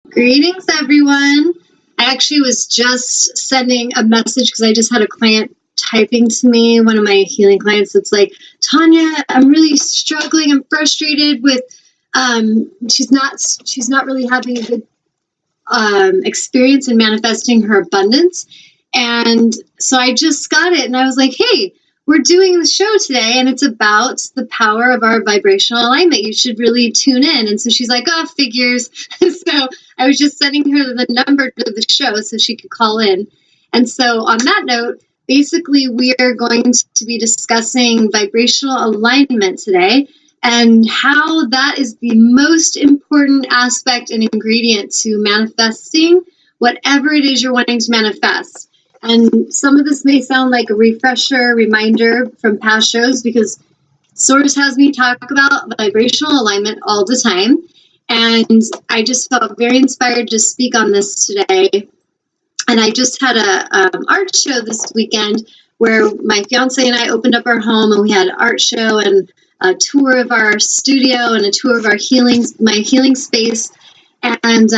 Greetings, everyone. I actually was just sending a message because I just had a client typing to me, one of my healing clients. That's like, Tanya, I'm really struggling. I'm frustrated with. She's not really having a good experience in manifesting her abundance, and so I just got it, and I was like, hey. We're doing the show today, and it's about the power of our vibrational alignment. You should really tune in. And so she's like, oh, figures. So I was just sending her the number to the show so she could call in. And so on that note, basically, we are going to be discussing vibrational alignment today and how that is the most important aspect and ingredient to manifesting whatever it is you're wanting to manifest. And some of this may sound like a refresher, reminder from past shows because Source has me talk about vibrational alignment all the time. And I just felt very inspired to speak on this today. And I just had a art show this weekend where my fiance and I opened up our home, and we had an art show and a tour of our studio and a tour of our my healing space. And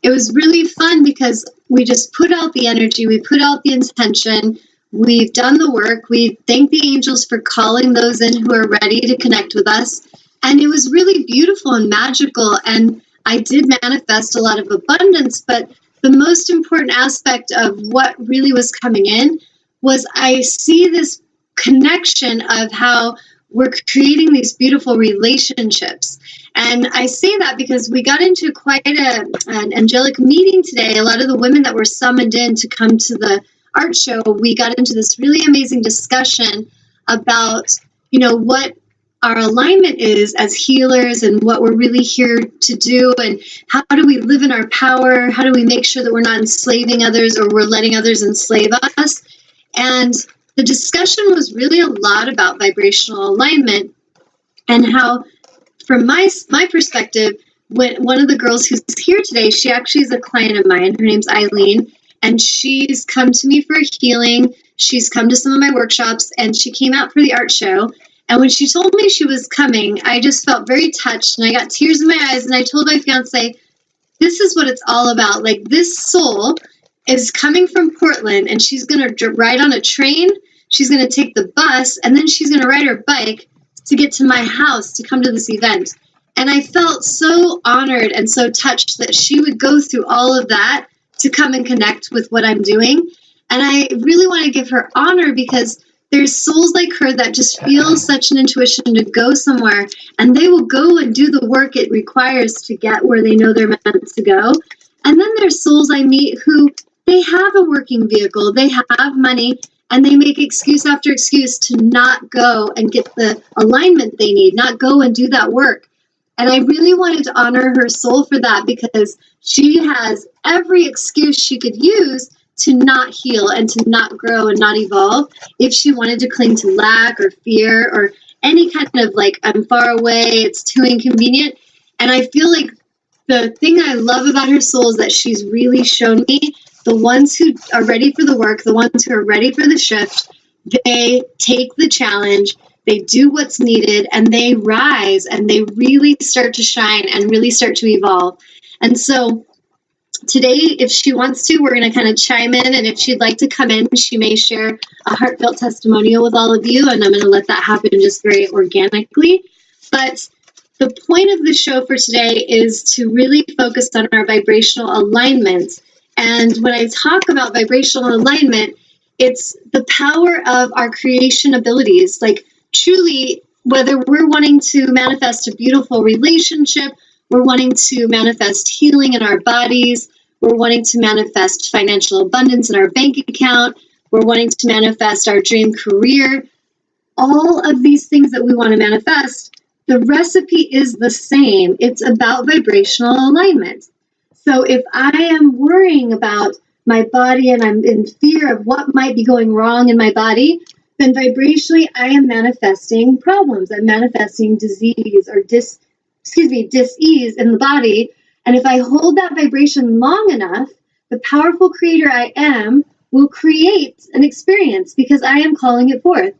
it was really fun because we just put out the energy, we put out the intention, we've done the work, we thank the angels for calling those in who are ready to connect with us. And it was really beautiful and magical. And I did manifest a lot of abundance, but the most important aspect of what really was coming in was I see this connection of how we're creating these beautiful relationships. And I say that because we got into quite an angelic meeting today. A lot of the women that were summoned in to come to the art show, we got into this really amazing discussion about, what our alignment is as healers and what we're really here to do, and how do we live in our power? How do we make sure that we're not enslaving others or we're letting others enslave us? And the discussion was really a lot about vibrational alignment and how, from my perspective, when one of the girls who's here today, she actually is a client of mine. Her name's Eileen, and she's come to me for healing. She's come to some of my workshops, and she came out for the art show. And when she told me she was coming, I just felt very touched, and I got tears in my eyes, and I told my fiance, this is what it's all about. Like, this soul is coming from Portland, and she's going to ride on a train, she's going to take the bus, and then she's going to ride her bike to get to my house to come to this event. And I felt so honored and so touched that she would go through all of that to come and connect with what I'm doing. And I really want to give her honor because there's souls like her that just feel such an intuition to go somewhere, and they will go and do the work it requires to get where they know they're meant to go. And then there's souls I meet who they have a working vehicle, they have money, and they make excuse after excuse to not go and get the alignment they need, not go and do that work. And I really wanted to honor her soul for that because she has every excuse she could use to not heal and to not grow and not evolve if she wanted to cling to lack or fear or any kind of like, I'm far away, it's too inconvenient. And I feel like the thing I love about her soul is that she's really shown me the ones who are ready for the work, the ones who are ready for the shift, they take the challenge, they do what's needed, and they rise and they really start to shine and really start to evolve. And so today, if she wants to, we're going to kind of chime in, and if she'd like to come in, she may share a heartfelt testimonial with all of you, and I'm going to let that happen just very organically. But the point of the show for today is to really focus on our vibrational alignment. And when I talk about vibrational alignment, it's the power of our creation abilities. Like, truly, whether we're wanting to manifest a beautiful relationship, we're wanting to manifest healing in our bodies, we're wanting to manifest financial abundance in our bank account, we're wanting to manifest our dream career, all of these things that we want to manifest, the recipe is the same. It's about vibrational alignment. So if I am worrying about my body and I'm in fear of what might be going wrong in my body, then vibrationally I am manifesting problems. I'm manifesting disease or dis-ease in the body. And if I hold that vibration long enough, the powerful creator I am will create an experience because I am calling it forth.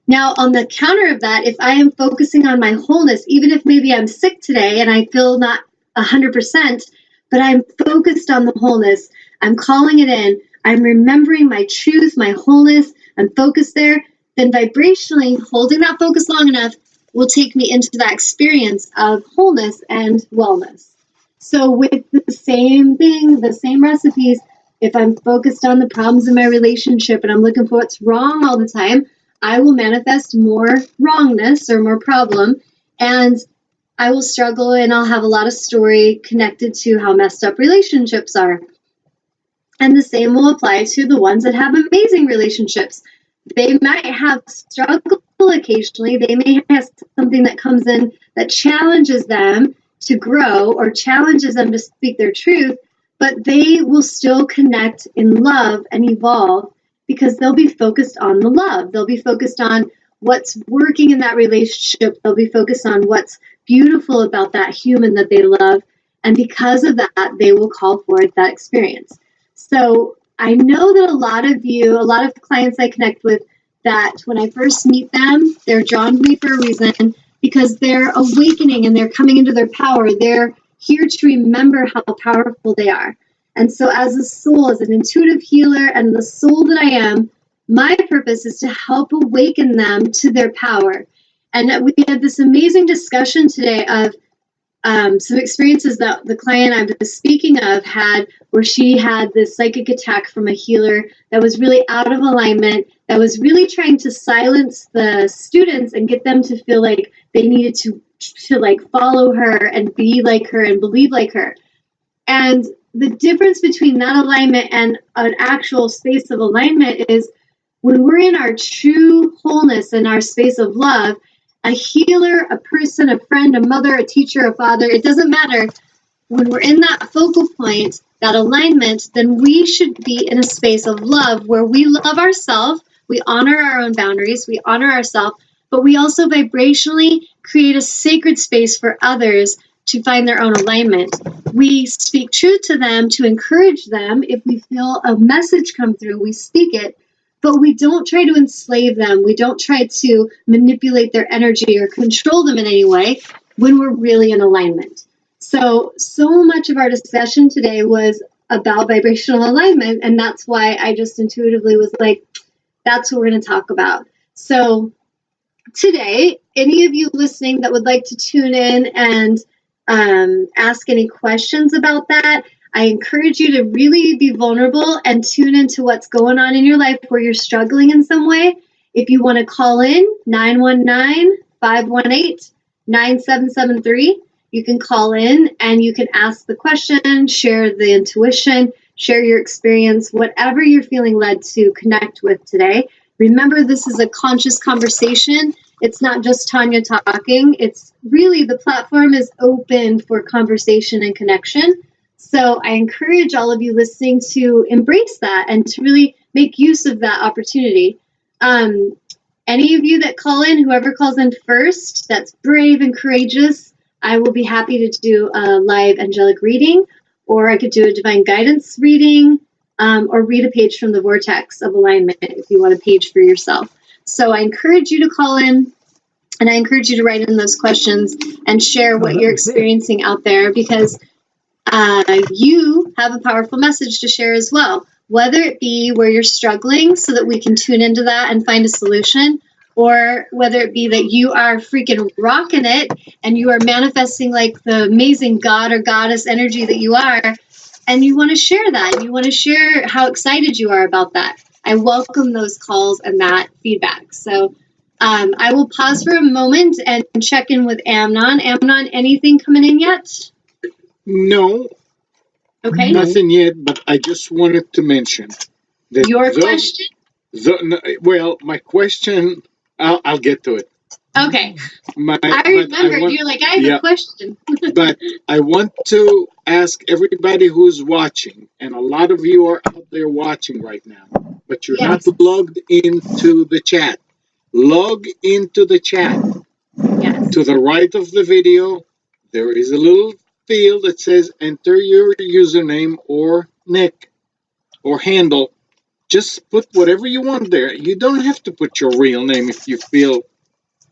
Now, on the counter of that, if I am focusing on my wholeness, even if maybe I'm sick today and I feel not 100%, but I'm focused on the wholeness. I'm calling it in. I'm remembering my truth, my wholeness. I'm focused there. Then vibrationally, holding that focus long enough will take me into that experience of wholeness and wellness. So with the same thing, the same recipes, if I'm focused on the problems in my relationship and I'm looking for what's wrong all the time, I will manifest more wrongness or more problem, and I will struggle and I'll have a lot of story connected to how messed up relationships are. And the same will apply to the ones that have amazing relationships. They might have struggle occasionally. They may have something that comes in that challenges them to grow or challenges them to speak their truth, but they will still connect in love and evolve because they'll be focused on the love. They'll be focused on what's working in that relationship. They'll be focused on what's beautiful about that human that they love. And because of that, they will call forth that experience. So I know that a lot of clients I connect with, that when I first meet them, they're drawn to me for a reason because they're awakening and they're coming into their power. They're here to remember how powerful they are. And so as a soul, as an intuitive healer and the soul that I am, my purpose is to help awaken them to their power. And we had this amazing discussion today of some experiences that the client I was speaking of had, where she had this psychic attack from a healer that was really out of alignment, that was really trying to silence the students and get them to feel like they needed to like follow her and be like her and believe like her. And the difference between that alignment and an actual space of alignment is when we're in our true wholeness and our space of love, a healer, a person, a friend, a mother, a teacher, a father, it doesn't matter. When we're in that focal point, that alignment, then we should be in a space of love where we love ourselves, we honor our own boundaries, we honor ourselves, but we also vibrationally create a sacred space for others to find their own alignment. We speak truth to them to encourage them. If we feel a message come through, we speak it. But we don't try to enslave them. We don't try to manipulate their energy or control them in any way when we're really in alignment. So much of our discussion today was about vibrational alignment, and that's why I just intuitively was like, that's what we're going to talk about. So today, any of you listening that would like to tune in and ask any questions about that, I encourage you to really be vulnerable and tune into what's going on in your life where you're struggling in some way. If you want to call in, 919-518-9773. You can call in and you can ask the question, share the intuition, share your experience, whatever you're feeling led to connect with today. Remember, this is a conscious conversation. It's not just Tanya talking. It's really, the platform is open for conversation and connection. So I encourage all of you listening to embrace that and to really make use of that opportunity. Any of you that call in, whoever calls in first, that's brave and courageous, I will be happy to do a live angelic reading, or I could do a divine guidance reading, or read a page from the Vortex of Alignment if you want a page for yourself. So I encourage you to call in, and I encourage you to write in those questions and share what you're experiencing out there, because you have a powerful message to share as well, whether it be where you're struggling so that we can tune into that and find a solution, or whether it be that you are freaking rocking it and you are manifesting like the amazing God or goddess energy that you are, and you want to share that. You want to share how excited you are about that. I welcome those calls and that feedback. So I will pause for a moment and check in with Amnon. Amnon, anything coming in yet? No. Okay. Nothing yet, but I just wanted to mention that your question? Well, my question, I'll get to it. Okay. I remembered. You're like, I have a question. But I want to ask everybody who's watching, and a lot of you are out there watching right now, but you're not logged into the chat. Log into the chat. Yes. To the right of the video, there is a little field that says enter your username or nick or handle. Just put whatever you want there. You don't have to put your real name if you feel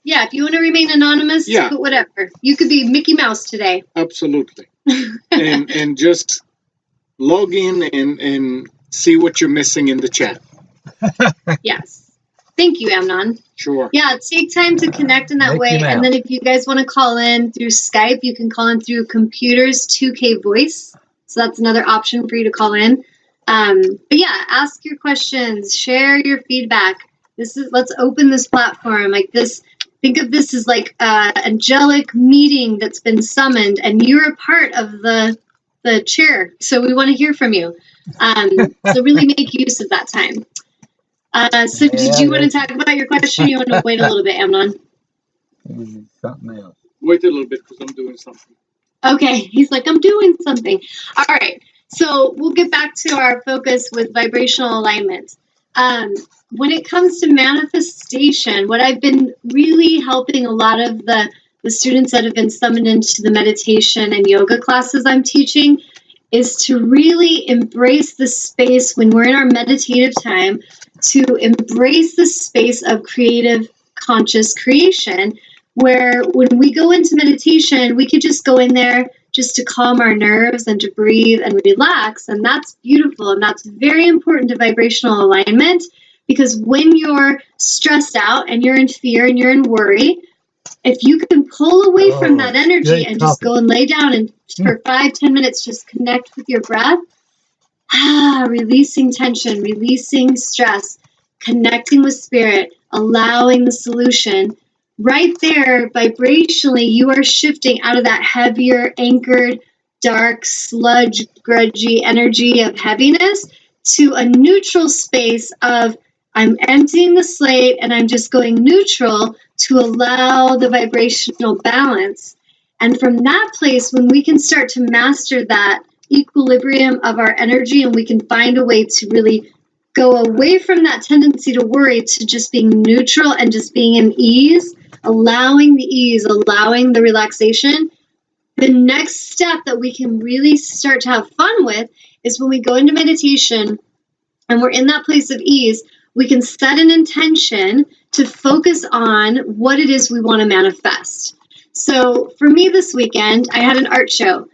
Yeah, if you want to remain anonymous, Yeah. put whatever. You could be Mickey Mouse today. Absolutely. and just log in and see what you're missing in the chat. Yes. Thank you, Amnon. Sure. Yeah, take time to connect in that way. And then if you guys want to call in through Skype, you can call in through Computers 2K Voice. So that's another option for you to call in. But yeah, ask your questions, share your feedback. Let's open this platform like this. Think of this as like an angelic meeting that's been summoned, and you're a part of the chair. So we want to hear from you. So really make use of that time. So did you want to talk about your question? Or you want to wait a little bit, Amnon? Something else. Wait a little bit because I'm doing something. Okay, he's like, I'm doing something. All right, so we'll get back to our focus with vibrational alignment. When it comes to manifestation, what I've been really helping a lot of the students that have been summoned into the meditation and yoga classes I'm teaching is to really embrace the space when we're in our meditative time, to embrace the space of creative conscious creation, where when we go into meditation, we could just go in there just to calm our nerves and to breathe and relax. And that's beautiful. And that's very important to vibrational alignment, because when you're stressed out and you're in fear and you're in worry, if you can pull away from that energy and just go and lay down and for 5-10 minutes, just connect with your breath, releasing tension, releasing stress, connecting with spirit, allowing the solution. Right there, vibrationally, you are shifting out of that heavier, anchored, dark, sludge, grudgy energy of heaviness to a neutral space of I'm emptying the slate and I'm just going neutral to allow the vibrational balance. And from that place, when we can start to master that equilibrium of our energy and we can find a way to really go away from that tendency to worry to just being neutral and just being in ease, allowing the ease, allowing the relaxation, the next step that we can really start to have fun with is when we go into meditation and we're in that place of ease, we can set an intention to focus on what it is we want to manifest. So for me this weekend, I had an art show.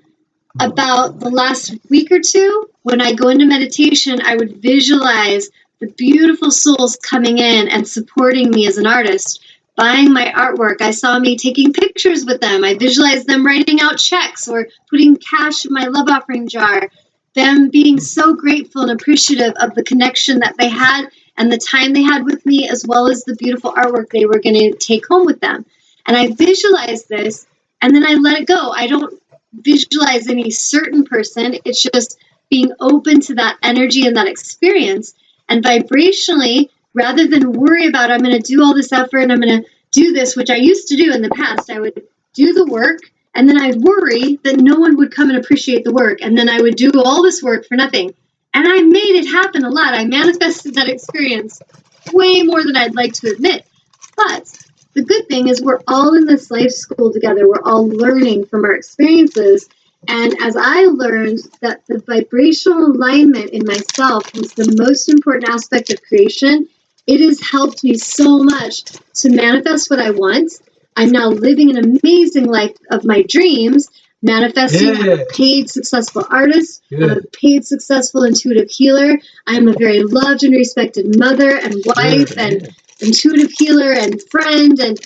About the last week or two, when I go into meditation, I would visualize the beautiful souls coming in and supporting me as an artist, buying my artwork. I saw me taking pictures with them. I visualized them writing out checks or putting cash in my love offering jar, them being so grateful and appreciative of the connection that they had and the time they had with me, as well as the beautiful artwork they were going to take home with them. And I visualized this, and then I let it go. I don't visualize any certain person. It's just being open to that energy and that experience. And vibrationally, rather than worry about, I'm going to do all this effort and I'm going to do this, which I used to do in the past, I would do the work and then I'd worry that no one would come and appreciate the work. And then I would do all this work for nothing. And I made it happen a lot. I manifested that experience way more than I'd like to admit. But the good thing is we're all in this life school together. We're all learning from our experiences. And as I learned that the vibrational alignment in myself was the most important aspect of creation, it has helped me so much to manifest what I want. I'm now living an amazing life of my dreams, manifesting. I'm a paid successful artist. I'm a paid successful intuitive healer. I'm a very loved and respected mother and wife and intuitive healer and friend, and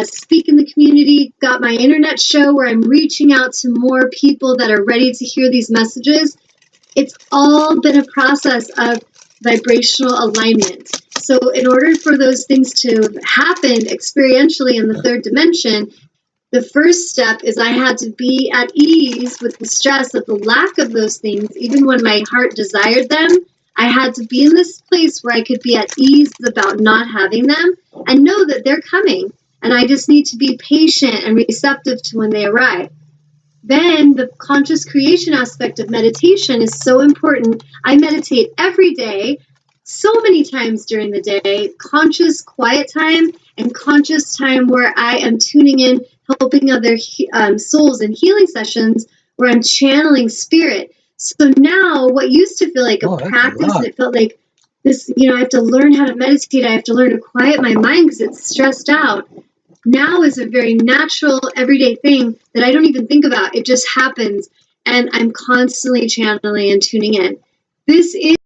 speak in the community. Got my internet show where I'm reaching out to more people that are ready to hear these messages. It's all been a process of vibrational alignment. So in order for those things to happen experientially in the third dimension, the first step is I had to be at ease with the stress of the lack of those things. Even when my heart desired them, I had to be in this place where I could be at ease about not having them and know that they're coming. And I just need to be patient and receptive to when they arrive. Then the conscious creation aspect of meditation is so important. I meditate every day, so many times during the day, conscious quiet time and conscious time where I am tuning in, helping other souls in healing sessions where I'm channeling spirit. So now what used to feel like a practice, and it felt like this, I have to learn how to meditate. I have to learn to quiet my mind because it's stressed out. now is a very natural, everyday thing that I don't even think about. It just happens, and I'm constantly channeling and tuning in. This is